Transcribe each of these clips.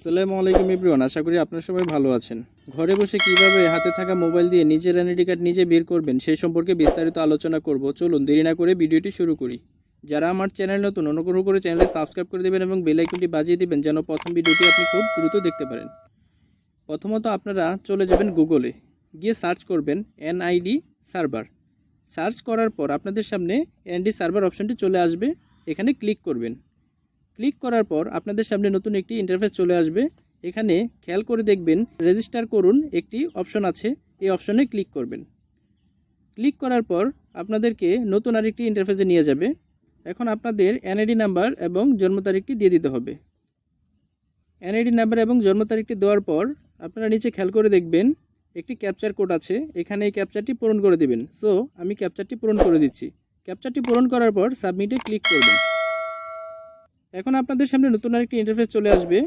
আসসালামু আলাইকুম এভরিওয়ান, আশা করি আপনারা সবাই ভালো আছেন। ঘরে বসে কিভাবে হাতে থাকা মোবাইল দিয়ে নিজের এনআইডি কার্ড নিজে বের করবেন সেই সম্পর্কে বিস্তারিত আলোচনা করব। চলুন দেরি না করে ভিডিওটি শুরু করি। যারা আমার চ্যানেল নতুন, অনুগ্রহ করে চ্যানেলটি সাবস্ক্রাইব করে দেবেন এবং বেল আইকনটি বাজিয়ে দিবেন যেন প্রথম ভিডিওটি আপনি খুব দ্রুত দেখতে পারেন। প্রথমত আপনারা চলে যাবেন গুগলে, গিয়ে সার্চ করবেন এনআইডি সার্ভার। সার্চ করার পর আপনাদের সামনে এনআইডি সার্ভার অপশনটি চলে আসবে, এখানে ক্লিক করবেন। ক্লিক করার পর আপনাদের সামনে নতুন একটি ইন্টারফেস চলে আসবে। এখানে খেয়াল করে দেখবেন রেজিস্টার করুন একটি অপশন আছে, এই অপশনে ক্লিক করবেন। ক্লিক করার পর আপনাদেরকে নতুন আরেকটি ইন্টারফেসে নিয়ে যাবে। এখন আপনাদের এনআইডি নাম্বার এবং জন্ম তারিখটি দিয়ে দিতে হবে। এনআইডি নাম্বার এবং জন্ম তারিখটি দেওয়ার পর আপনারা নিচে খেয়াল করে দেখবেন একটি ক্যাপচার কোড আছে, এখানে এই ক্যাপচারটি পূরণ করে দিবেন। সো আমি ক্যাপচারটি পূরণ করে দিচ্ছি। ক্যাপচারটি পূরণ করার পর সাবমিটে ক্লিক করবেন। এখন আপনাদের সামনে নতুন আরেকটি ইন্টারফেস চলে আসবে।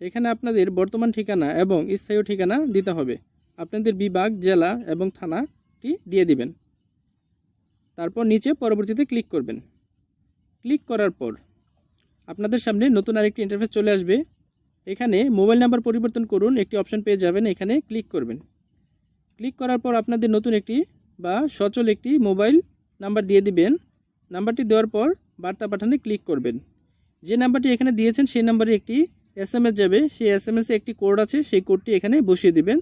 এখানে আপনাদের বর্তমান ঠিকানা এবং স্থায়ী ঠিকানা দিতে হবে। আপনাদের বিভাগ, জেলা এবং থানাটি দিয়ে দিবেন। তারপর নিচে পরবর্তীতে ক্লিক করবেন। ক্লিক করার পর আপনাদের সামনে নতুন আরেকটি ইন্টারফেস চলে আসবে। এখানে মোবাইল নাম্বার পরিবর্তন করুন একটি অপশন পেয়ে যাবেন, এখানে ক্লিক করবেন। ক্লিক করার পর আপনাদের নতুন একটি বা সচল একটি মোবাইল নাম্বার দিয়ে দিবেন। নাম্বারটি দেওয়ার পর বার্তা পাঠানে ক্লিক করবেন। যে নাম্বারটি এখানে দিয়েছেন সেই নাম্বারে একটি SMS যাবে, সেই SMS-এ একটি কোড আছে, সেই কোডটি এখানে বসিয়ে দিবেন।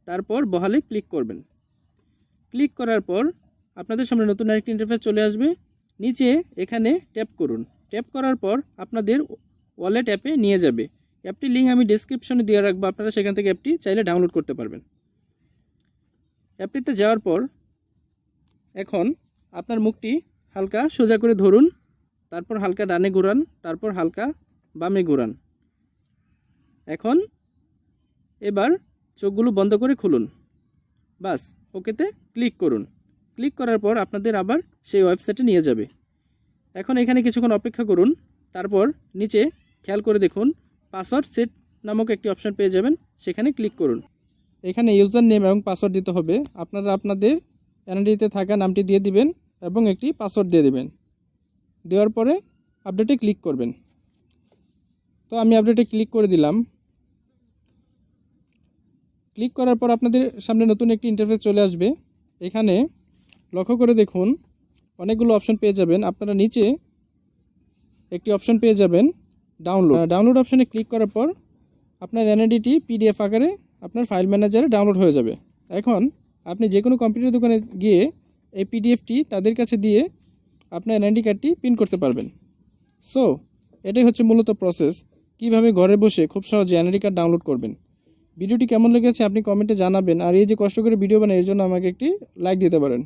তারপর বহালে ক্লিক করবেন। ক্লিক করার পর আপনাদের সামনে নতুন আরেকটি ইন্টারফেস চলে আসবে। নিচে এখানে ট্যাপ করুন। ট্যাপ করার পর আপনাদের ওয়ালেট অ্যাপে নিয়ে যাবে। অ্যাপটির লিঙ্ক আমি ডেসক্রিপশনে দিয়ে রাখবো, আপনারা সেখান থেকে অ্যাপটি চাইলে ডাউনলোড করতে পারবেন। অ্যাপটিতে যাওয়ার পর এখন আপনার মুখটি হালকা সোজা করে ধরুন, তারপর হালকা ডানে ঘোরান, তারপর হালকা বামে ঘোরান। এখন এবার চোখগুলো বন্ধ করে খুলুন, বাস ওকেতে ক্লিক করুন। ক্লিক করার পর আপনাদের আবার সেই ওয়েবসাইটে নিয়ে যাবে। এখন এখানে কিছুক্ষণ অপেক্ষা করুন। তারপর নিচে খেয়াল করে দেখুন পাসওয়ার্ড সেট নামক একটি অপশন পেয়ে যাবেন, সেখানে ক্লিক করুন। এখানে ইউজার নেম এবং পাসওয়ার্ড দিতে হবে। আপনারা আপনাদের এনআইডিতে থাকা নামটি দিয়ে দিবেন এবং একটি পাসওয়ার্ড দিয়ে দেবেন। দেওয়ার পরে আপডেটে ক্লিক করবেন। তো আমি আপডেটে ক্লিক করে দিলাম। ক্লিক করার পর আপনাদের সামনে নতুন একটি ইন্টারফেস চলে আসবে। এখানে লক্ষ্য করে দেখুন অনেকগুলো অপশন পেয়ে যাবেন। আপনারা নিচে একটি অপশন পেয়ে যাবেন ডাউনলোড অপশনে ক্লিক করার পর আপনার এনআইডিটি PDF আকারে আপনার ফাইল ম্যানেজারে ডাউনলোড হয়ে যাবে। এখন আপনি যে কোনো কম্পিউটার দোকানে গিয়ে এই PDFটি তাদের কাছে দিয়ে আপনার এনআইডি কার্ডটি প্রিন্ট করতে পারবেন। সো এটাই হচ্ছে মূলত প্রসেস, কিভাবে ঘরে বসে খুব সহজে এনআইডি কার্ড ডাউনলোড করবেন। ভিডিওটি কেমন লেগেছে আপনি কমেন্টে জানাবেন। আর এই যে কষ্ট করে ভিডিও বানাই এর জন্য আমাকে একটি লাইক দিতে পারেন।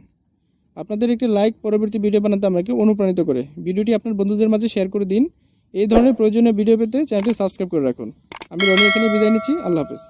আপনাদের একটি লাইক পরবর্তী ভিডিও বানাতে আমাকে অনুপ্রাণিত করে। ভিডিওটি আপনার বন্ধুদের মাঝে শেয়ার করে দিন। এই ধরনের প্রয়োজনীয় ভিডিও পেতে চ্যানেলটি সাবস্ক্রাইব করে রাখুন। আমি রনি এখানে বিদায় নিচ্ছি। আল্লাহ হাফেজ।